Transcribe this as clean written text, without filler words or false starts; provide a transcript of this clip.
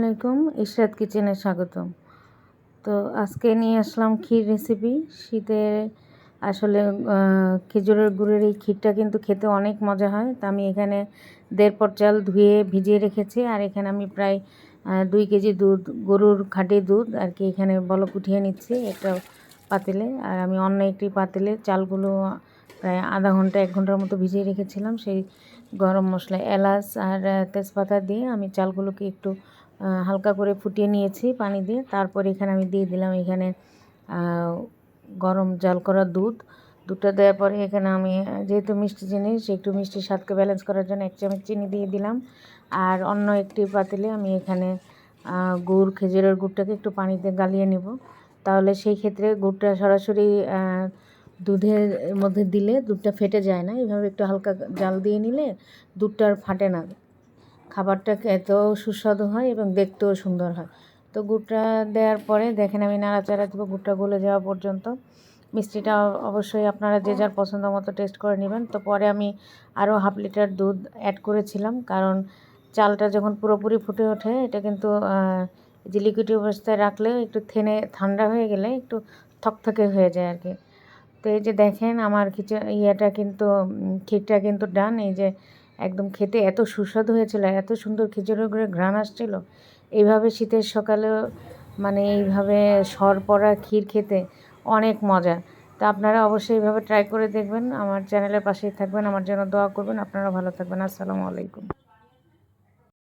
আলাইকুম, ইশরাত কিচেনে স্বাগতম। তো আজকে নিয়ে আসলাম ক্ষীর রেসিপি। শীতে আসলে খেজুরের গুড়ের এই ক্ষীরটা কিন্তু খেতে অনেক মজা হয়। তো আমি এখানে 1.5 পট চাল ধুয়ে ভিজিয়ে রেখেছি, আর এখানে আমি প্রায় 2 কেজি দুধ, গরুর খাঁটি দুধ আর কি, এখানে বলক উঠিয়ে নিচ্ছি একটা পাতিলে। আর আমি অন্য একটি পাতিলে চালগুলো প্রায় আধা ঘন্টা 1 ঘন্টার মতো ভিজিয়ে রেখেছিলাম। সেই গরম মশলা, এলাচ আর তেজপাতা দিয়ে আমি চালগুলোকে একটু হালকা করে ফুটিয়ে নিয়েছি পানি দিয়ে। তারপর এখানে আমি দিয়ে দিলাম এখানে গরম জাল করা দুধটা দেওয়ার পরে এখানে আমি যেহেতু মিষ্টি জিনিস, একটু মিষ্টির স্বাদকে ব্যালেন্স করার জন্য 1 চামচ চিনি দিয়ে দিলাম। আর অন্য একটি পাতিলে আমি এখানে খেজুরের গুড়টাকে একটু পানিতে গালিয়ে নেব। তাহলে সেই ক্ষেত্রে গুড়টা সরাসরি দুধের মধ্যে দিলে দুধটা ফেটে যায় না। এভাবে একটু হালকা জাল দিয়ে নিলে দুধটা আর ফাটে না, খাবারটা খেতেও সুস্বাদু হয় এবং দেখতেও সুন্দর হয়। তো গুড়টা দেওয়ার পরে দেখেন আমি নাড়াচাড়া দেবো গুড়টা গলে যাওয়া পর্যন্ত। মিষ্টিটা অবশ্যই আপনারা যে যার পছন্দ মতো টেস্ট করে নেবেন। তো পরে আমি আরও 1/2 লিটার দুধ অ্যাড করেছিলাম, কারণ চালটা যখন পুরোপুরি ফুটে ওঠে এটা কিন্তু যে লিকুইড অবস্থায় রাখলে একটু ঠান্ডা হয়ে গেলে একটু থকথকে হয়ে যায় আর কি। তো এই যে দেখেন আমার ক্ষীরটা কিন্তু ডান। এই যে একদম খেতে এত সুস্বাদু হয়েছিল, এত সুন্দর খেজুরের গুড়ের ঘ্রাণ আসছিল। এইভাবে শীতের সকালে মানে এইভাবে সর পড়া ক্ষীর খেতে অনেক মজা। তো আপনারা অবশ্যই এইভাবে ট্রাই করে দেখবেন। আমার চ্যানেলের পাশেই থাকবেন, আমার জন্য দোয়া করবেন। আপনারা ভালো থাকবেন। আসসালামু আলাইকুম।